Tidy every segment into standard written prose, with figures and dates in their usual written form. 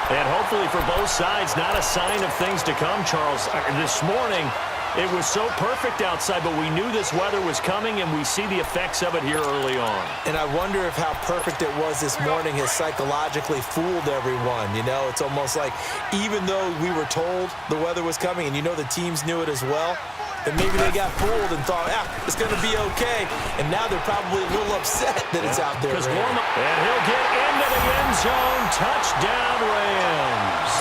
And hopefully for both sides, not a sign of things to come, Charles. This morning, it was so perfect outside, but we knew this weather was coming, and we see the effects of it here early on. And I wonder if how perfect it was this morning has psychologically fooled everyone. You know, it's almost like even though we were told the weather was coming, and you know the teams knew it as well, that maybe they got fooled and thought, it's going to be okay. And now they're probably a little upset that it's out there. And he'll get into the end zone. Touchdown, Rams.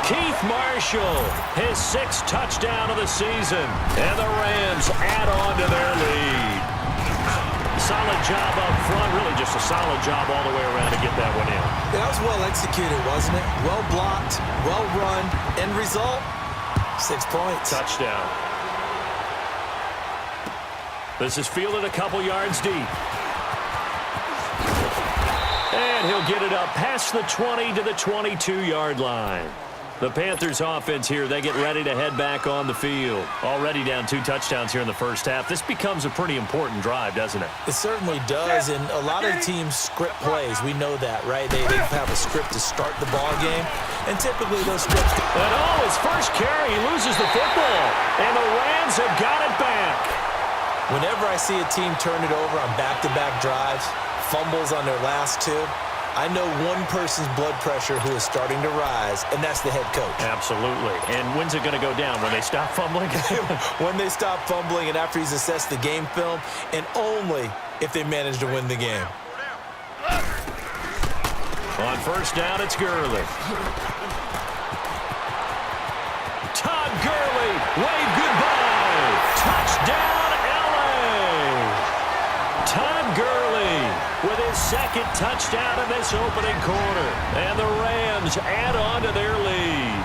Keith Marshall, his 6th touchdown of the season. And the Rams add on to their lead. Solid job up front. Really just a solid job all the way around to get that one in. That was well executed, wasn't it? Well blocked, well run. End result, 6 points. Touchdown. This is fielded a couple yards deep. And he'll get it up past the 20 to the 22-yard line. The Panthers offense here, they get ready to head back on the field. Already down 2 touchdowns here in the first half. This becomes a pretty important drive, doesn't it? It certainly does, and a lot of teams script plays. We know that, right? They have a script to start the ball game, and typically those scripts... And his first carry, he loses the football, and the Rams have got it back. Whenever I see a team turn it over on back-to-back drives, fumbles on their last 2, I know one person's blood pressure who is starting to rise, and that's the head coach. Absolutely. And when's it going to go down? When they stop fumbling? When they stop fumbling and after he's assessed the game film, and only if they manage to win the game. On first down, it's Gurley. Todd Gurley, wave goodbye. Touchdown, L.A. Todd Gurley with his 2nd touchdown of this opening quarter. And the Rams add on to their lead.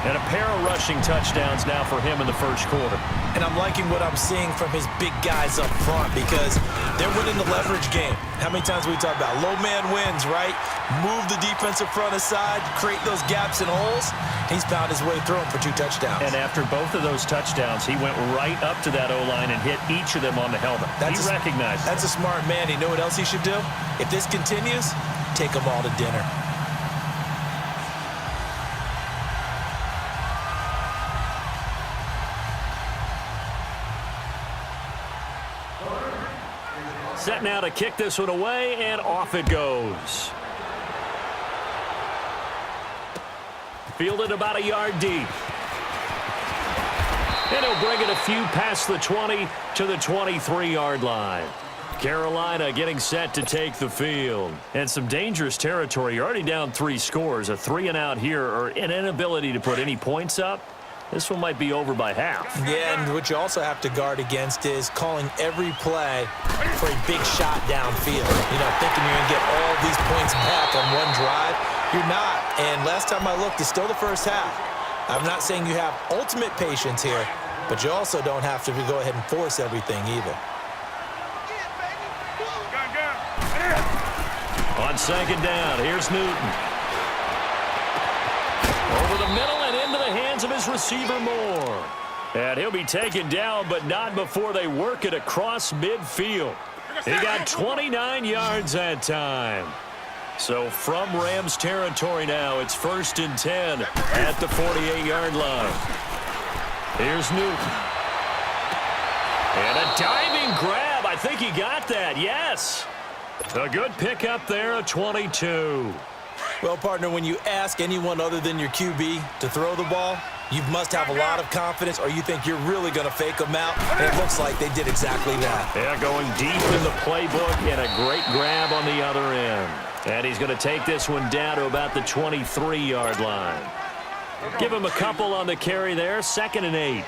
And a pair of rushing touchdowns now for him in the first quarter. And I'm liking what I'm seeing from his big guys up front because they're winning the leverage game. How many times we talk about low man wins, right? Move the defensive front aside, create those gaps and holes. He's found his way through them for 2 touchdowns. And after both of those touchdowns, he went right up to that O-line and hit each of them on the helmet. He recognized That's a smart man. You know what else he should do? If this continues, take them all to dinner. Set now to kick this one away, and off it goes. Fielded about a yard deep. And he'll bring it a few past the 20 to the 23-yard line. Carolina getting set to take the field. And some dangerous territory. You're already down 3 scores. A 3-and-out here, or an inability to put any points up. This one might be over by half. Yeah, and what you also have to guard against is calling every play for a big shot downfield. You know, thinking you're going to get all these points back on one drive. You're not. And last time I looked, it's still the first half. I'm not saying you have ultimate patience here, but you also don't have to go ahead and force everything either. On 2nd down, here's Newton. Over the middle and into the hands of his receiver Moore. And he'll be taken down, but not before they work it across midfield. He got 29 yards that time. So from Rams territory now, it's 1st and 10 at the 48-yard line. Here's Newton. And a diving grab. I think he got that, yes. A good pickup there, a 22. Well, partner, when you ask anyone other than your QB to throw the ball, you must have a lot of confidence, or you think you're really going to fake them out, and it looks like they did exactly that. Yeah, going deep in the playbook, and a great grab on the other end. And he's going to take this one down to about the 23-yard line. Give him a couple on the carry there, 2nd and 8.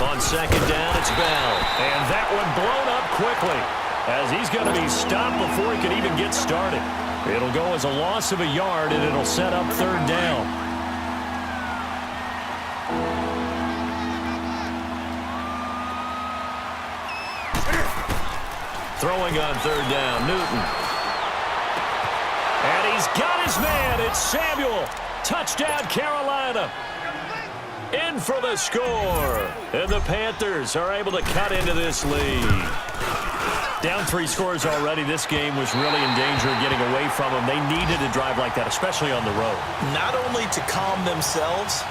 On 2nd down, it's Bell. And that one blown up quickly as he's going to be stopped before he can even get started. It'll go as a loss of a yard, and it'll set up 3rd down. Throwing on 3rd down, Newton. And he's got his man. It's Samuel. Touchdown, Carolina. in for the score. And the Panthers are able to cut into this lead. Down 3 scores already. This game was really in danger of getting away from them. They needed a drive like that, especially on the road. Not only to calm themselves,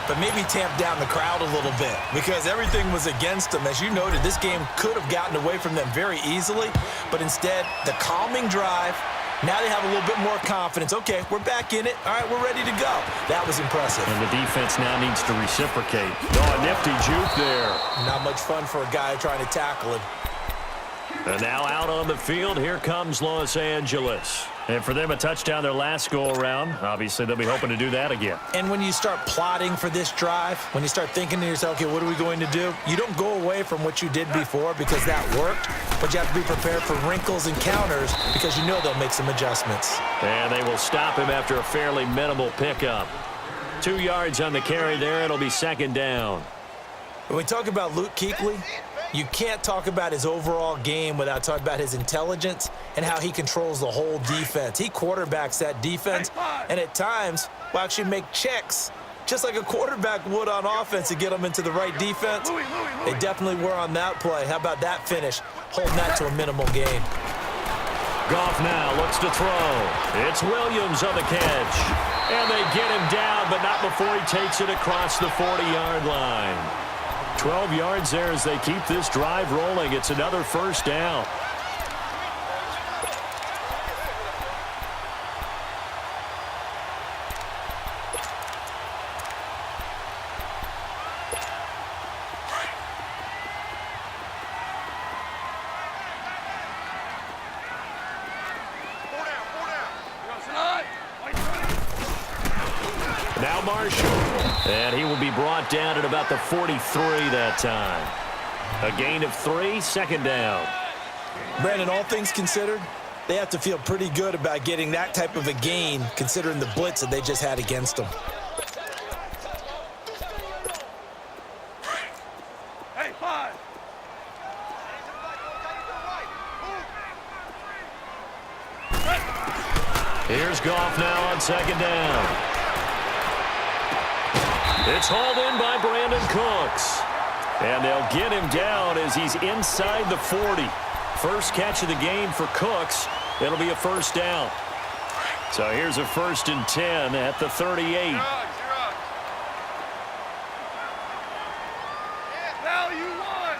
but maybe tamp down the crowd a little bit because everything was against them. As you noted, this game could have gotten away from them very easily, but instead, the calming drive, now they have a little bit more confidence. Okay, we're back in it. All right, we're ready to go. That was impressive. And the defense now needs to reciprocate. Oh, a nifty juke there. Not much fun for a guy trying to tackle him. And now out on the field, here comes Los Angeles. And for them, a touchdown their last go-around. Obviously, they'll be hoping to do that again. And when you start plotting for this drive, when you start thinking to yourself, okay, what are we going to do? You don't go away from what you did before because that worked, but you have to be prepared for wrinkles and counters because you know they'll make some adjustments. And they will stop him after a fairly minimal pickup. 2 yards on the carry there. It'll be second down. When we talk about Luke Kuechly, you can't talk about his overall game without talking about his intelligence and how he controls the whole defense. He quarterbacks that defense, and at times will actually make checks, just like a quarterback would on offense to get them into the right defense. They definitely were on that play. How about that finish, holding that to a minimal gain. Goff now looks to throw. It's Williams on the catch. And they get him down, but not before he takes it across the 40-yard line. 12 yards there as they keep this drive rolling. It's another first down. Now Marshall. And he will be brought down at about the 43 that time. A gain of 3, second down. Brandon, all things considered, they have to feel pretty good about getting that type of a gain considering the blitz that they just had against them. Hey, 5. Here's Goff now on second down. It's hauled in by Brandon Cooks. And they'll get him down as he's inside the 40. First catch of the game for Cooks. It'll be a first down. So here's a 1st and 10 at the 38. Now you won.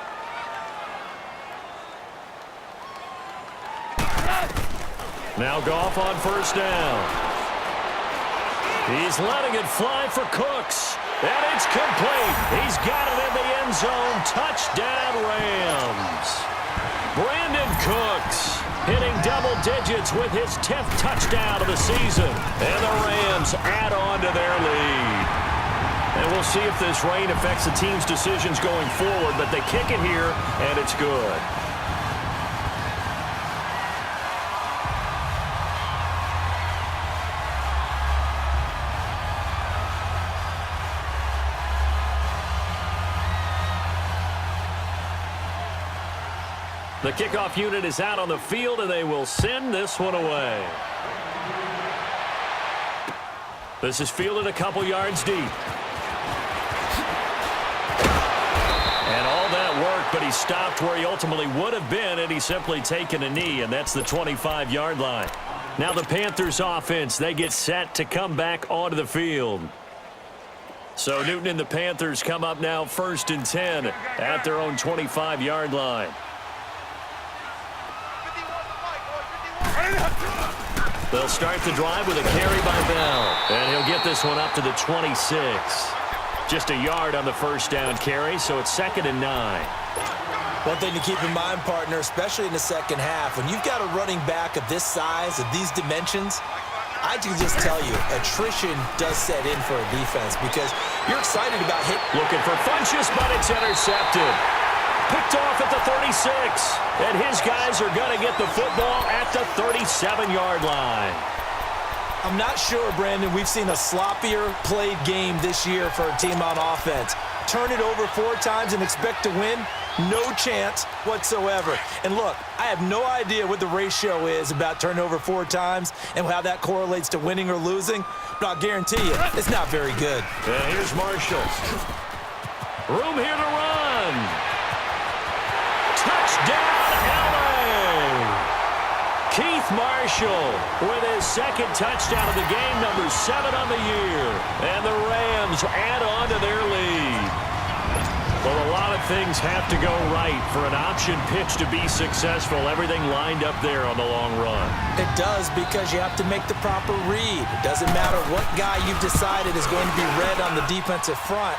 Now Goff on first down. He's letting it fly for Cooks. And it's complete. He's got it in the end zone. Touchdown, Rams. Brandon Cooks hitting double digits with his 10th touchdown of the season. And the Rams add on to their lead. And we'll see if this rain affects the team's decisions going forward, but they kick it here, and it's good. The kickoff unit is out on the field, and they will send this one away. This is fielded a couple yards deep. And all that work, but he stopped where he ultimately would have been, and he's simply taken a knee, and that's the 25-yard line. Now the Panthers offense, they get set to come back onto the field. So Newton and the Panthers come up now 1st and 10 at their own 25-yard line. They'll start the drive with a carry by Bell. And he'll get this one up to the 26. Just a yard on the first down carry, so it's 2nd and 9. One thing to keep in mind, partner, especially in the second half, when you've got a running back of this size, of these dimensions, I can just tell you, attrition does set in for a defense because you're excited about hit. Looking for Funchess, but it's intercepted. Picked off at the 36, and his guys are going to get the football at the 37-yard line. I'm not sure, Brandon, we've seen a sloppier played game this year for a team on offense. Turn it over 4 times and expect to win? No chance whatsoever. And look, I have no idea what the ratio is about turning over 4 times and how that correlates to winning or losing. but I'll guarantee you, it's not very good. And here's Marshall. Room here to run. Touchdown, LA! Keith Marshall with his second touchdown of the game, number 7 on the year. And the Rams add on to their lead. Well, a lot of things have to go right for an option pitch to be successful. Everything lined up there on the long run. It does, because you have to make the proper read. It doesn't matter what guy you've decided is going to be read on the defensive front.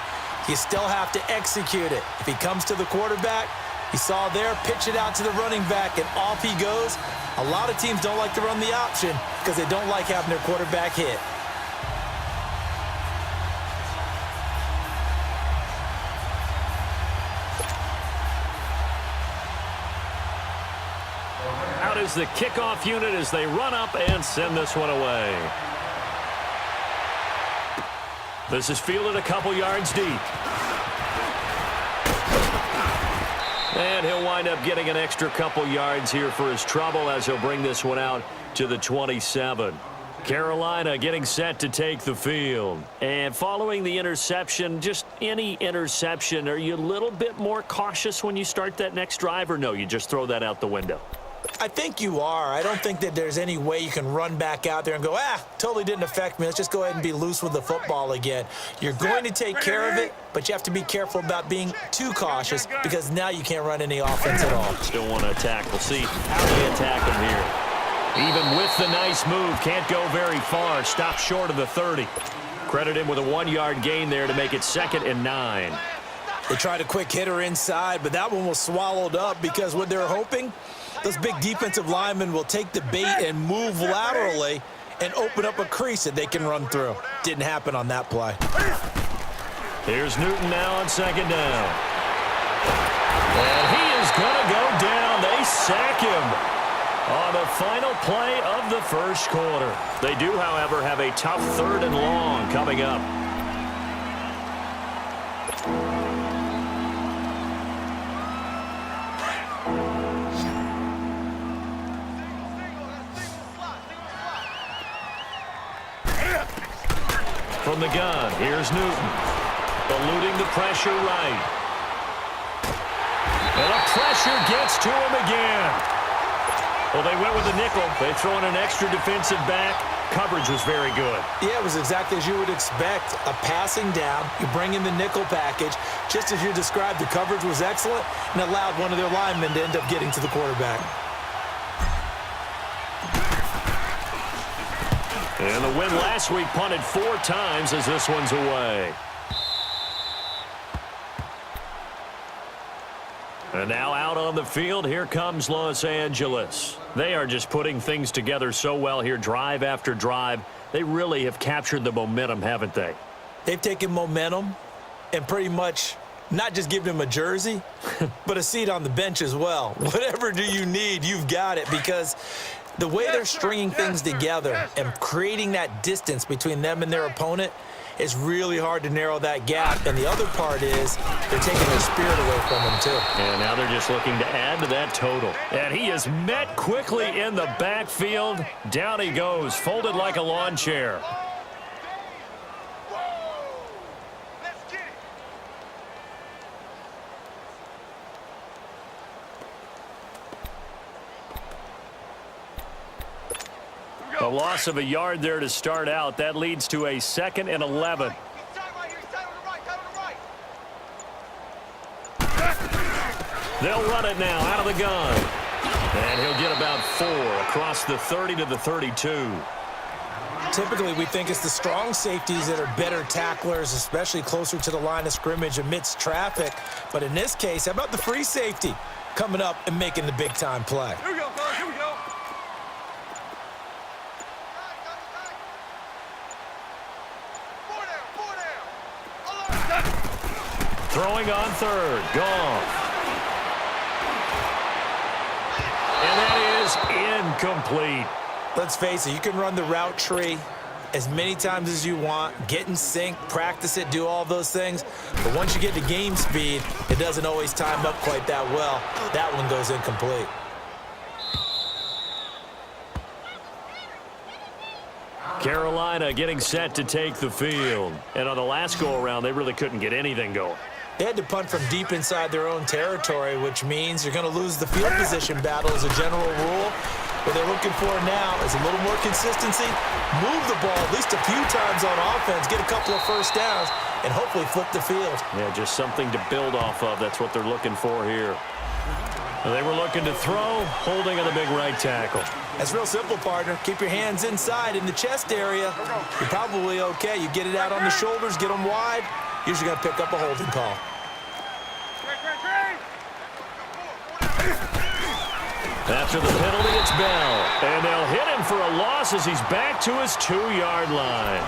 You still have to execute it. If he comes to the quarterback, you saw there, pitch it out to the running back, and off he goes. A lot of teams don't like to run the option because they don't like having their quarterback hit. Out is the kickoff unit as they run up and send this one away. This is fielded a couple yards deep. And he'll wind up getting an extra couple yards here for his trouble as he'll bring this one out to the 27. Carolina getting set to take the field. And following the interception, just any interception, are you a little bit more cautious when you start that next drive, or no, you just throw that out the window? I think you are. I don't think that there's any way you can run back out there and go, totally didn't affect me. Let's just go ahead and be loose with the football again. You're going to take care of it, but you have to be careful about being too cautious because now you can't run any offense at all. Still want to attack. We'll see how they attack him here. Even with the nice move, can't go very far. Stopped short of the 30. Credit him with a 1-yard gain there to make it 2nd and 9. They tried a quick hitter inside, but that one was swallowed up because what they're hoping, those big defensive linemen will take the bait and move laterally and open up a crease that they can run through. Didn't happen on that play. Here's Newton now on 2nd down. And he is going to go down. They sack him on the final play of the first quarter. They do, however, have a tough 3rd and long coming up. From the gun, here's Newton. Eluding the pressure right. And the pressure gets to him again. Well, they went with the nickel. They throw in an extra defensive back. Coverage was very good. Yeah, it was exactly as you would expect. A passing down. You bring in the nickel package. Just as you described, the coverage was excellent and allowed one of their linemen to end up getting to the quarterback. And the win last week punted 4 times as this one's away. And now out on the field, here comes Los Angeles. They are just putting things together so well here, drive after drive. They really have captured the momentum, haven't they? They've taken momentum and pretty much not just given him a jersey, but a seat on the bench as well. Whatever do you need, you've got it, because the way they're stringing things together and creating that distance between them and their opponent is really hard to narrow that gap. And the other part is they're taking their spirit away from them, too. And now they're just looking to add to that total. And he is met quickly in the backfield. Down he goes, folded like a lawn chair. A loss of a yard there to start out. That leads to a 2nd and 11. They'll run it now out of the gun. And he'll get about 4 across the 30 to the 32. Typically, we think it's the strong safeties that are better tacklers, especially closer to the line of scrimmage amidst traffic. But in this case, how about the free safety coming up and making the big-time play? Here we go, fellas. Here we go. Throwing on 3rd. Gone. And that is incomplete. Let's face it, you can run the route tree as many times as you want, get in sync, practice it, do all those things. But once you get to game speed, it doesn't always time up quite that well. That one goes incomplete. Carolina getting set to take the field. And on the last go-around, they really couldn't get anything going. They had to punt from deep inside their own territory, which means you're going to lose the field position battle as a general rule. What they're looking for now is a little more consistency, move the ball at least a few times on offense, get a couple of first downs, and hopefully flip the field. Yeah, just something to build off of. That's what they're looking for here. They were looking to throw, holding on the big right tackle. That's real simple, partner. Keep your hands inside in the chest area. You're probably okay. You get it out on the shoulders, get them wide. Usually going to pick up a holding call. After the penalty, it's Bell. And they'll hit him for a loss as he's back to his 2-yard line.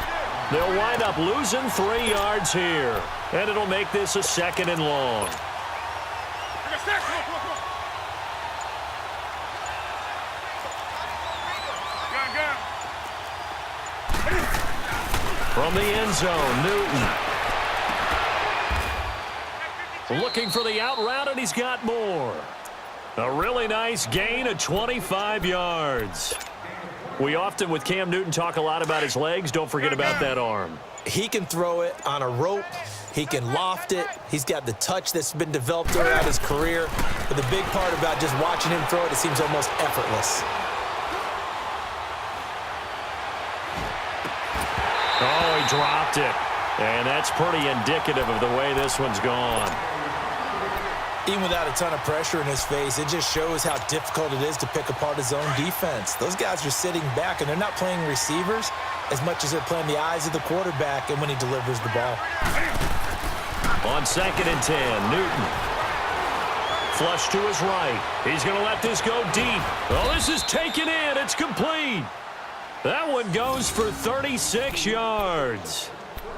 They'll wind up losing 3 yards here. And it'll make this a 2nd and long. From the end zone, Newton. Looking for the out route, and he's got more. A really nice gain of 25 yards. We often, with Cam Newton, talk a lot about his legs. Don't forget about that arm. He can throw it on a rope. He can loft it. He's got the touch that's been developed throughout his career. But the big part about just watching him throw it, it seems almost effortless. Oh, he dropped it. And that's pretty indicative of the way this one's gone. Even without a ton of pressure in his face, it just shows how difficult it is to pick apart his own defense. Those guys are sitting back, and they're not playing receivers as much as they're playing the eyes of the quarterback and when he delivers the ball. On 2nd and 10, Newton. Flush to his right. He's going to let this go deep. Oh, this is taken in. It's complete. That one goes for 36 yards.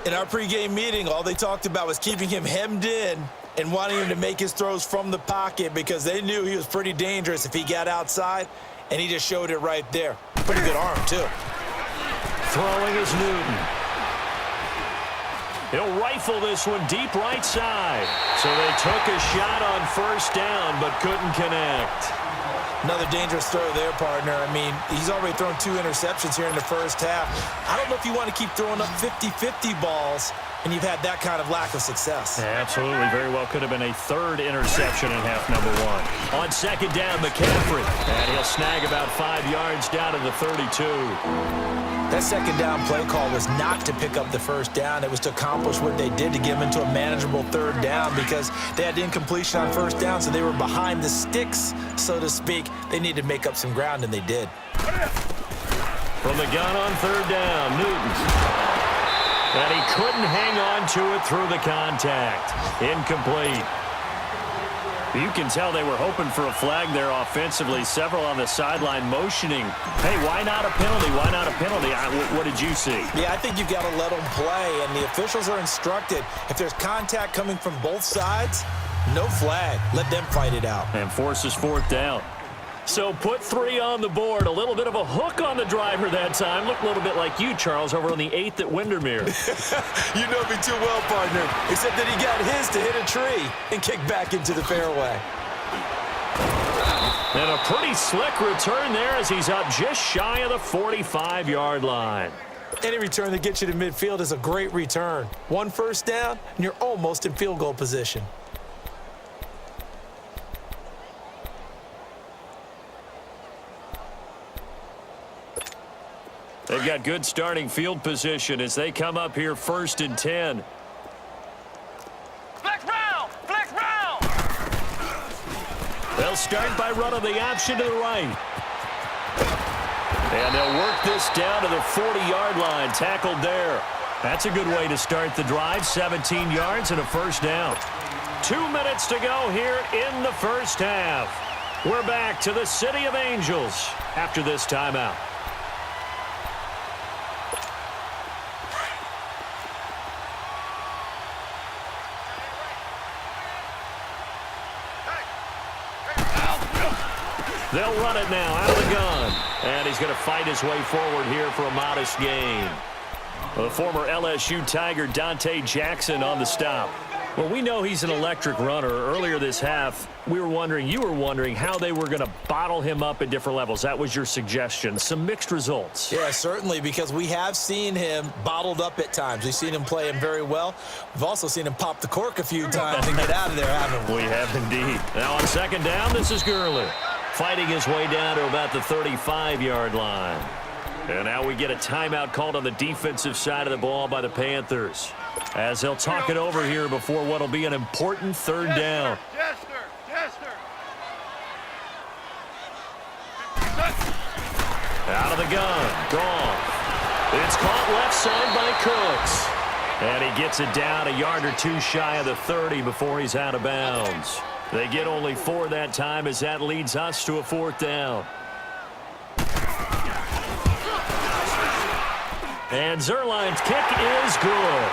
In our pregame meeting, all they talked about was keeping him hemmed in and wanting him to make his throws from the pocket because they knew he was pretty dangerous if he got outside, and he just showed it right there. Pretty good arm, too. Throwing is Newton. He'll rifle this one deep right side. So they took a shot on 1st down but couldn't connect. Another dangerous throw there, partner. I mean, he's already thrown 2 interceptions here in the first half. I don't know if you want to keep throwing up 50-50 balls and you've had that kind of lack of success. Absolutely. Very well could have been a 3rd interception in half number 1. On 2nd down, McCaffrey. And he'll snag about 5 yards down to the 32. That 2nd down play call was not to pick up the 1st down. It was to accomplish what they did to get them into a manageable 3rd down because they had incompletion on 1st down, so they were behind the sticks, so to speak. They needed to make up some ground, and they did. From the gun on 3rd down, Newton. And he couldn't hang on to it through the contact. Incomplete. You can tell they were hoping for a flag there offensively. Several on the sideline motioning. Hey, why not a penalty? Why not a penalty? What did you see? Yeah, I think you've got to let them play, and the officials are instructed. If there's contact coming from both sides, no flag. Let them fight it out. And forces 4th down. So put 3 on the board. A little bit of a hook on the driver that time. Looked a little bit like you, Charles, over on the 8th at Windermere. You know me too well, partner. Except that he got his to hit a tree and kick back into the fairway. And a pretty slick return there as he's up just shy of the 45-yard line. Any return that gets you to midfield is a great return. 1 first down, and you're almost in field goal position. They've got good starting field position as they come up here 1st and 10. Flex round! Flex round! They'll start by running the option to the right. And they'll work this down to the 40-yard line, tackled there. That's a good way to start the drive, 17 yards and a 1st down. 2 minutes to go here in the first half. We're back to the City of Angels after this timeout. They'll run it now out of the gun. And he's going to fight his way forward here for a modest gain. The former LSU Tiger Dante Jackson on the stop. Well, we know he's an electric runner. Earlier this half, you were wondering how they were going to bottle him up at different levels. That was your suggestion. Some mixed results. Yeah, certainly, because we have seen him bottled up at times. We've seen him play him very well. We've also seen him pop the cork a few times and get out of there, haven't we? We have indeed. Now on second down, this is Gurley, fighting his way down to about the 35-yard line. And now we get a timeout called on the defensive side of the ball by the Panthers, as they'll talk it over here before what will be an important third down. Out of the gun, Goff. It's caught left side by Cooks. And he gets it down a yard or two shy of the 30 before he's out of bounds. They get only 4 that time, as that leads us to a fourth down. And Zerline's kick is good.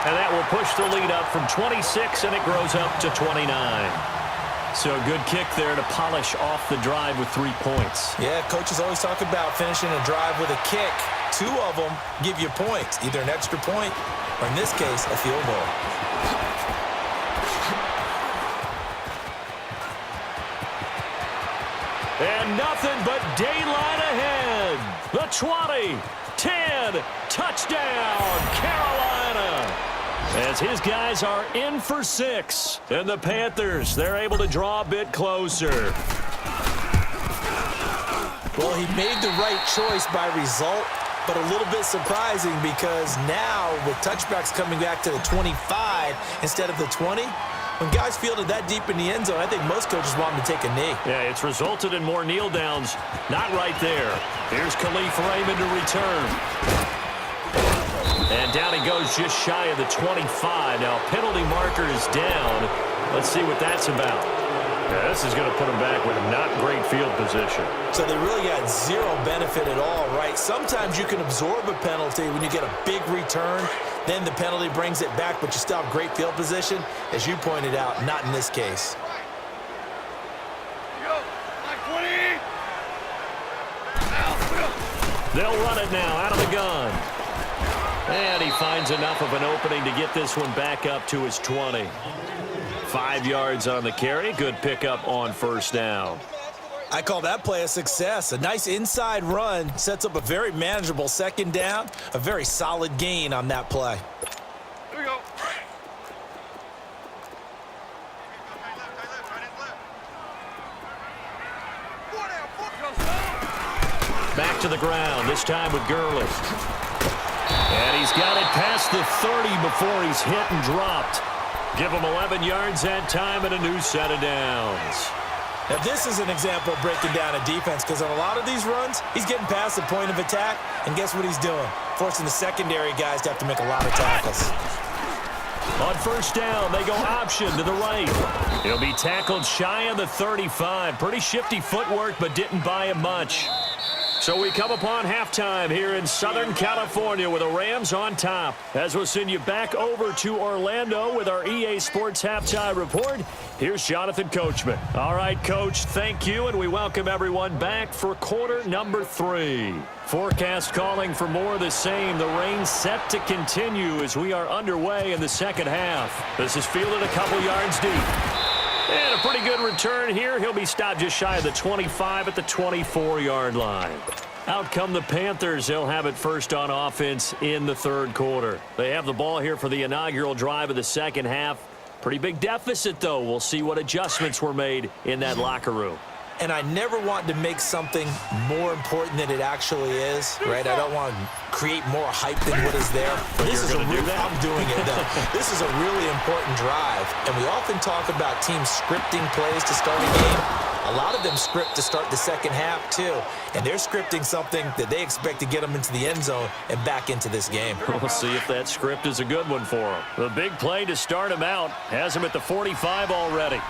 And that will push the lead up from 26, and it grows up to 29. So a good kick there to polish off the drive with 3 points. Yeah, coaches always talk about finishing a drive with a kick. 2 of them give you points, either an extra point or, in this case, a field goal. And nothing but daylight ahead. The 20, 10, touchdown, Carolina. As his guys are in for 6. And the Panthers, they're able to draw a bit closer. Well, he made the right choice by result, but a little bit surprising because now with touchbacks coming back to the 25 instead of the 20, when guys fielded that deep in the end zone, I think most coaches want him to take a knee. Yeah, it's resulted in more kneel downs. Not right there. Here's Khalif Raymond to return. And down he goes just shy of the 25. Now, penalty marker is down. Let's see what that's about. Yeah, this is going to put him back with not great field position. So they really got 0 benefit at all, right? Sometimes you can absorb a penalty when you get a big return. Then the penalty brings it back, but you still have great field position. As you pointed out, not in this case. They'll run it now out of the gun. And he finds enough of an opening to get this one back up to his 20. 5 yards on the carry. Good pickup on first down. I call that play a success. A nice inside run sets up a very manageable second down. A very solid gain on that play. Here we go. Back to the ground, this time with Gurley. And he's got it past the 30 before he's hit and dropped. Give him 11 yards that time and a new set of downs. Now, this is an example of breaking down a defense because on a lot of these runs, he's getting past the point of attack, and guess what he's doing? Forcing the secondary guys to have to make a lot of tackles. On first down, they go option to the right. He'll be tackled shy of the 35. Pretty shifty footwork, but didn't buy him much. So we come upon halftime here in Southern California with the Rams on top. As we'll send you back over to Orlando with our EA Sports Halftime Report, here's Jonathan Coachman. All right, Coach, thank you, and we welcome everyone back for quarter number 3. Forecast calling for more of the same. The rain set to continue as we are underway in the second half. This is fielded a couple yards deep. And a pretty good return here. He'll be stopped just shy of the 25 at the 24-yard line. Out come the Panthers. They'll have it first on offense in the third quarter. They have the ball here for the inaugural drive of the second half. Pretty big deficit, though. We'll see what adjustments were made in that locker room. And I never want to make something more important than it actually is, right? I don't want to create more hype than what is there. But this is I'm doing it, though. This is a really important drive, and we often talk about teams scripting plays to start a game. A lot of them script to start the second half, too, and they're scripting something that they expect to get them into the end zone and back into this game. We'll see if that script is a good one for them. The big play to start him out has him at the 45 already.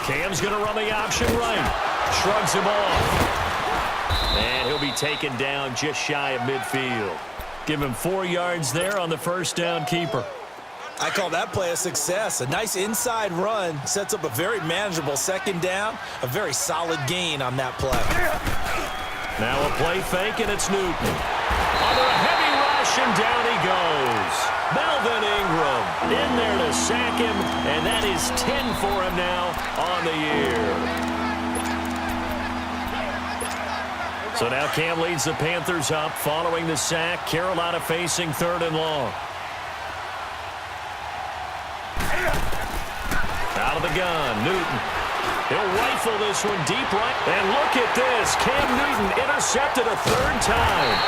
Cam's going to run the option right. Shrugs him off. And he'll be taken down just shy of midfield. Give him 4 yards there on the first down keeper. I call that play a success. A nice inside run sets up a very manageable second down. A very solid gain on that play. Now a play fake, and it's Newton. Under a heavy rush, and down he goes. sack him, and that is 10 for him now on the year. So now Cam leads the Panthers up following the sack. Carolina facing 3rd and long. Out of the gun, Newton. He'll rifle this one deep right. And look at this. Cam Newton intercepted a 3rd time.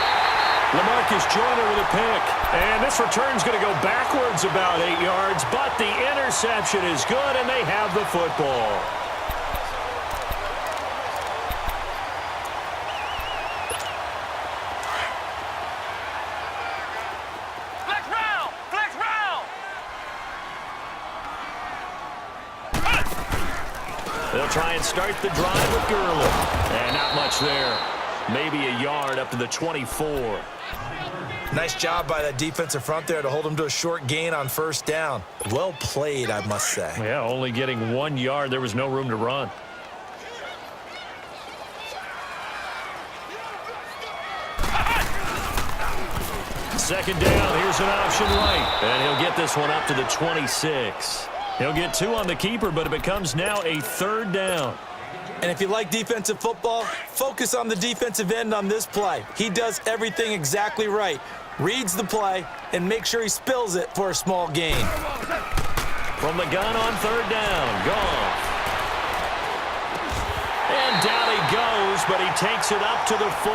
LaMarcus Joyner with a pick. And this return's going to go backwards about 8 yards, but the interception is good, and they have the football. Flex round! Flex round! They'll try and start the drive with Gurley. And not much there. Maybe a yard up to the 24. Nice job by that defensive front there to hold him to a short gain on 1st down. Well played, I must say. Yeah, only getting 1 yard. There was no room to run. Second down. Here's an option right. And he'll get this one up to the 26. He'll get 2 on the keeper, but it becomes now a 3rd down. And if you like defensive football, focus on the defensive end on this play. He does everything exactly right. Reads the play and make sure he spills it for a small gain. From the gun on 3rd down. Goff. And down he goes, but he takes it up to the 40.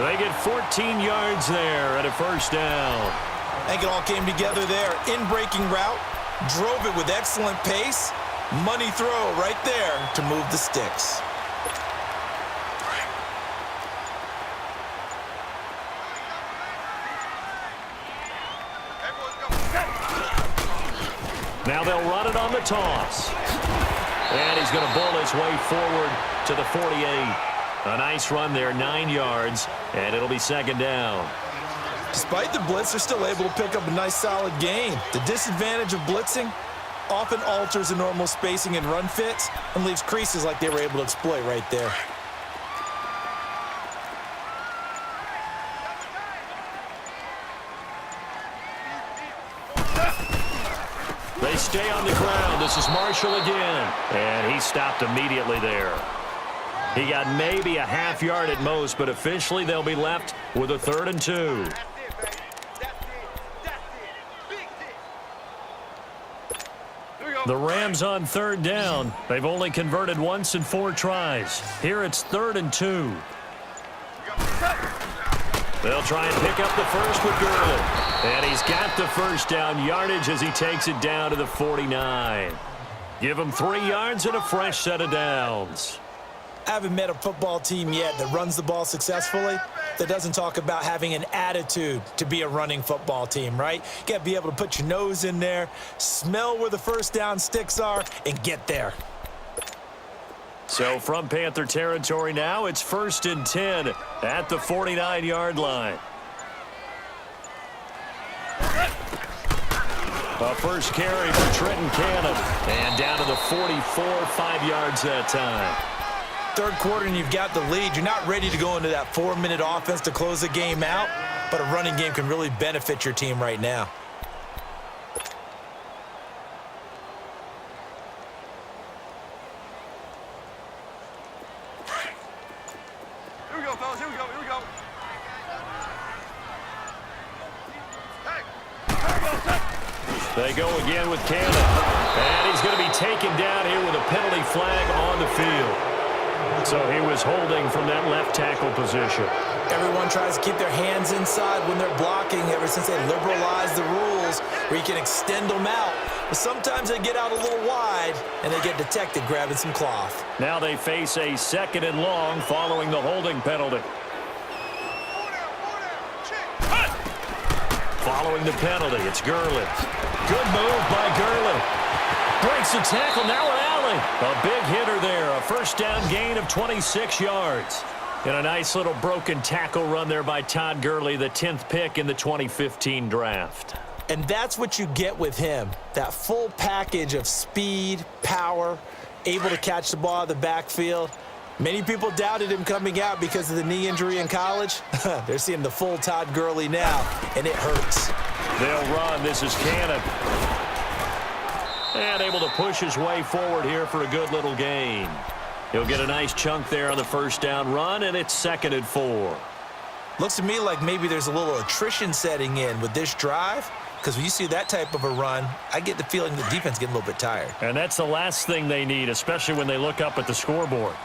They get 14 yards there at a 1st down. I think it all came together there. In-breaking route, drove it with excellent pace. Money throw right there to move the sticks. Now they'll run it on the toss. And he's going to bowl his way forward to the 48. A nice run there, 9 yards, and it'll be 2nd down. Despite the blitz, they're still able to pick up a nice solid gain. The disadvantage of blitzing often alters the normal spacing and run fits and leaves creases like they were able to exploit right there. They stay on the ground. This is Marshall again. And he stopped immediately there. He got maybe a half yard at most, but officially they'll be left with a 3rd and 2. The Rams on 3rd down. They've only converted once in 4 tries. Here it's 3rd and 2. They'll try and pick up the first with Gurley. And he's got the 1st down yardage as he takes it down to the 49. Give him 3 yards and a fresh set of downs. I haven't met a football team yet that runs the ball successfully that doesn't talk about having an attitude to be a running football team, right? You got to be able to put your nose in there, smell where the 1st down sticks are, and get there. So from Panther territory now, it's 1st and 10 at the 49-yard line. A first carry for Trenton Cannon. And down to the 44, 5 yards that time. 3rd quarter and you've got the lead. You're not ready to go into that 4-minute offense to close the game out, but a running game can really benefit your team right now. Here we go, fellas. Here we go. Here we go. They go again with Cannon. And he's going to be taken down here with a penalty flag on the field. So he was holding from that left tackle position. Everyone tries to keep their hands inside when they're blocking ever since they liberalized the rules where you can extend them out. But sometimes they get out a little wide and they get detected grabbing some cloth. Now they face a 2nd and long following the holding penalty. Following the penalty, it's Gurley. Good move by Gurley. Breaks the tackle, now an alley. A big hitter there, a 1st down gain of 26 yards. And a nice little broken tackle run there by Todd Gurley, the 10th pick in the 2015 draft. And that's what you get with him, that full package of speed, power, able to catch the ball out of the backfield. Many people doubted him coming out because of the knee injury in college. They're seeing the full Todd Gurley now, and it hurts. They'll run. This is Cannon. And able to push his way forward here for a good little gain. He'll get a nice chunk there on the first down run, and it's 2nd and 4. Looks to me like maybe there's a little attrition setting in with this drive, because when you see that type of a run, I get the feeling the defense getting a little bit tired. And that's the last thing they need, especially when they look up at the scoreboard.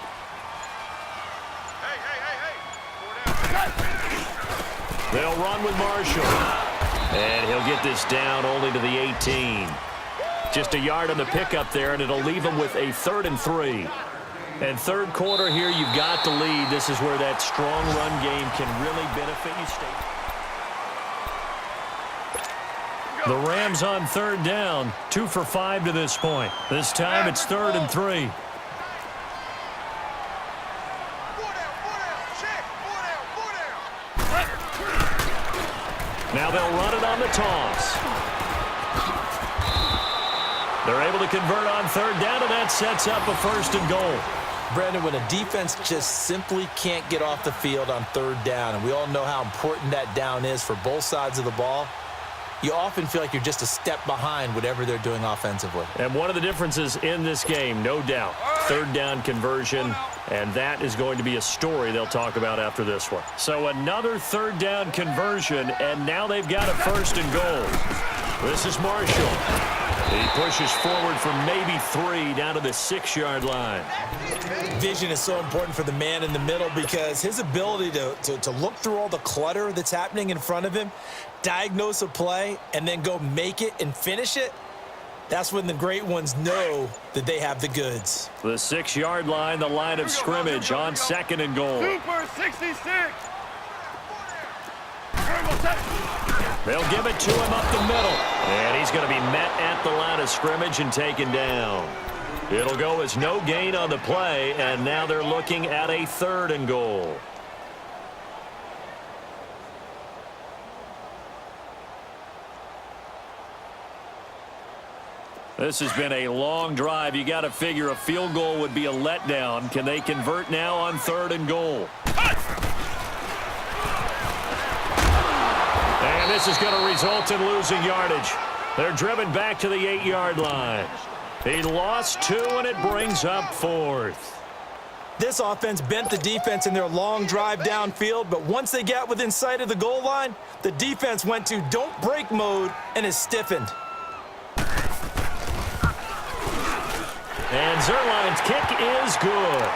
They'll run with Marshall. And he'll get this down only to the 18. Just a yard on the pickup there, and it'll leave him with a 3rd and 3. And third quarter here, you've got to lead. This is where that strong run game can really benefit you. The Rams on 3rd down, 2 for 5 to this point. This time it's 3rd and 3. Now they'll run it on the toss. They're able to convert on 3rd down, and that sets up a 1st and goal. Brandon, when a defense just simply can't get off the field on 3rd down, and we all know how important that down is for both sides of the ball, you often feel like you're just a step behind whatever they're doing offensively. And one of the differences in this game, no doubt, 3rd down conversion, and that is going to be a story they'll talk about after this one. So another 3rd down conversion, and now they've got a 1st and goal. This is Marshall. He pushes forward from maybe 3 down to the 6-yard line. Vision is so important for the man in the middle because his ability to look through all the clutter that's happening in front of him, diagnose a play, and then go make it and finish it, that's when the great ones know that they have the goods. The 6-yard line, the line of scrimmage on 2nd and goal. Super 66. They'll give it to him up the middle. And he's going to be met at the line of scrimmage and taken down. It'll go as no gain on the play, and now they're looking at a 3rd and goal. This has been a long drive. You got to figure a field goal would be a letdown. Can they convert now on 3rd and goal? And this is going to result in losing yardage. They're driven back to the 8-yard line. He lost 2, and it brings up 4th. This offense bent the defense in their long drive downfield, but once they got within sight of the goal line, the defense went to don't break mode and is stiffened. And Zerline's kick is good.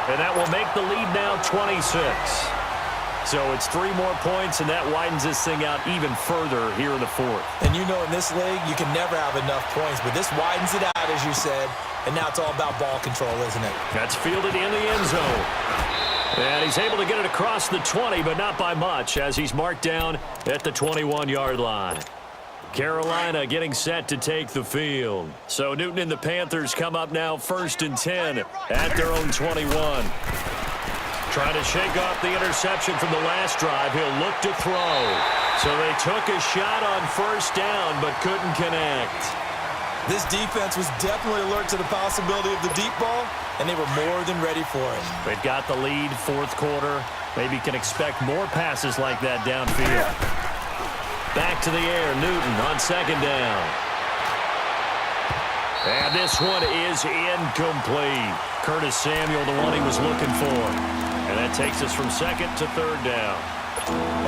And that will make the lead now 26. So it's 3 more points, and that widens this thing out even further here in the 4th. And you know in this league, you can never have enough points, but this widens it out, as you said, and now it's all about ball control, isn't it? That's fielded in the end zone. And he's able to get it across the 20, but not by much, as he's marked down at the 21-yard line. Carolina getting set to take the field. So Newton and the Panthers come up now 1st and 10 at their own 21. Trying to shake off the interception from the last drive. He'll look to throw. So they took a shot on 1st down, but couldn't connect. This defense was definitely alert to the possibility of the deep ball, and they were more than ready for it. They've got the lead, 4th quarter. Maybe can expect more passes like that downfield. Back to the air, Newton on 2nd down. And this one is incomplete. Curtis Samuel, the one he was looking for. And that takes us from 2nd to 3rd down.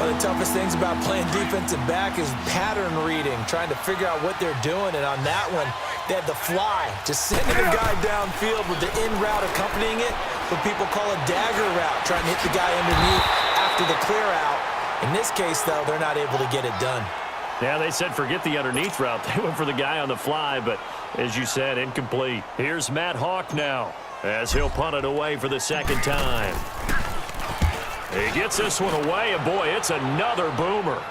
One of the toughest things about playing defensive back is pattern reading, trying to figure out what they're doing. And on that one, they had the fly, just sending a guy downfield with the in route accompanying it, what people call a dagger route, trying to hit the guy underneath after the clear out. In this case, though, they're not able to get it done. Yeah, they said forget the underneath route. They went for the guy on the fly, but as you said, incomplete. Here's Matt Hawk now as he'll punt it away for the 2nd time. He gets this one away, and boy, it's another boomer.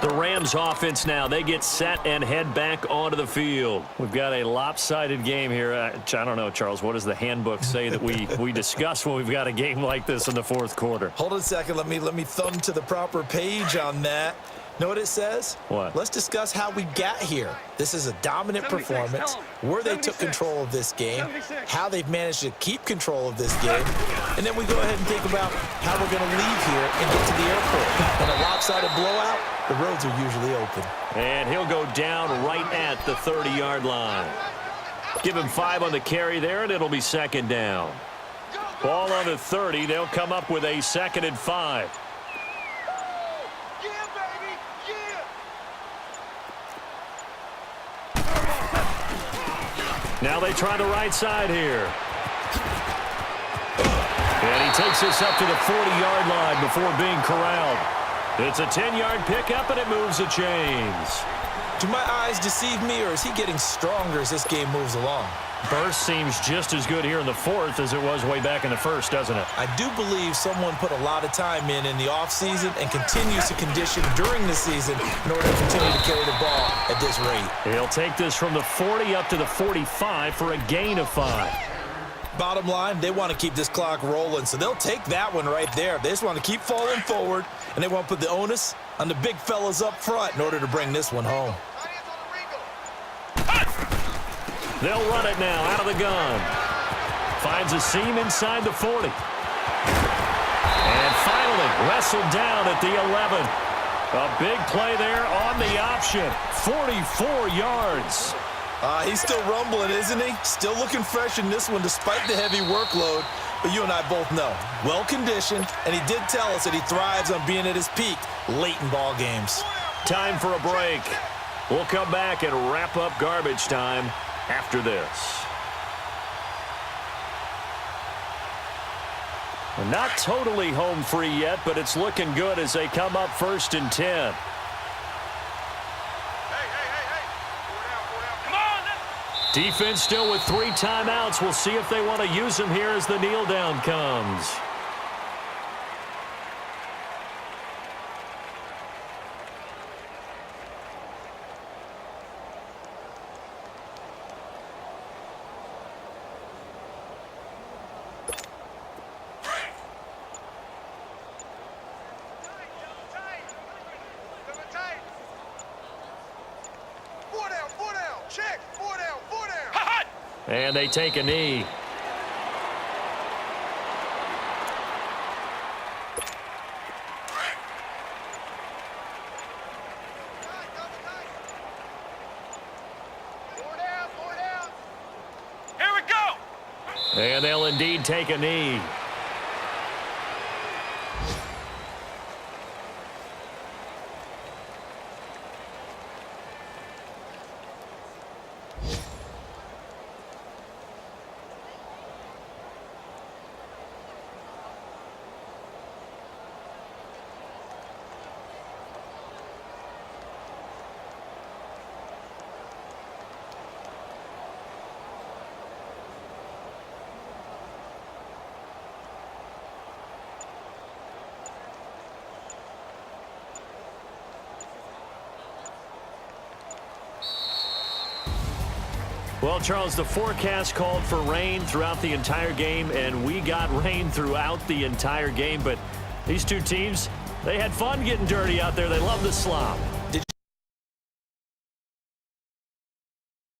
The Rams offense now, they get set and head back onto the field. We've got a lopsided game here. I don't know, Charles, what does the handbook say that we discuss when we've got a game like this in the 4th quarter? Hold on a second. Let me thumb to the proper page on that. Know what it says? What? Let's discuss how we got here. This is a dominant performance, where they took control of this game, how they've managed to keep control of this game, and then we go ahead and think about how we're going to leave here and get to the airport. In a lopsided blowout, the roads are usually open. And he'll go down right at the 30-yard line. Give him 5 on the carry there, and it'll be second down. Ball on the 30. They'll come up with a 2nd and 5. Now they try the right side here. And he takes this up to the 40-yard line before being corralled. It's a 10-yard pickup, and it moves the chains. Do my eyes deceive me, or is he getting stronger as this game moves along? Burst seems just as good here in the 4th as it was way back in the 1st, doesn't it? I do believe someone put a lot of time in the offseason and continues to condition during the season in order to continue to carry the ball at this rate. He'll take this from the 40 up to the 45 for a gain of 5. Bottom line, they want to keep this clock rolling, so they'll take that one right there. They just want to keep falling forward, and they want to put the onus on the big fellas up front in order to bring this one home. They'll run it now out of the gun. Finds a seam inside the 40. And finally wrestled down at the 11. A big play there on the option. 44 yards. He's still rumbling, isn't he? Still looking fresh in this one despite the heavy workload. But you and I both know, well-conditioned, and he did tell us that he thrives on being at his peak late in ball games. Time for a break. We'll come back and wrap up garbage time after this. Not totally home free yet, but it's looking good as they come up 1st and 10. Defense still with 3 timeouts. We'll see if they want to use them here as the kneel down comes. And they take a knee. Here we go. And they'll indeed take a knee. Well, Charles, the forecast called for rain throughout the entire game, and we got rain throughout the entire game. But these two teams, they had fun getting dirty out there. They love the slop.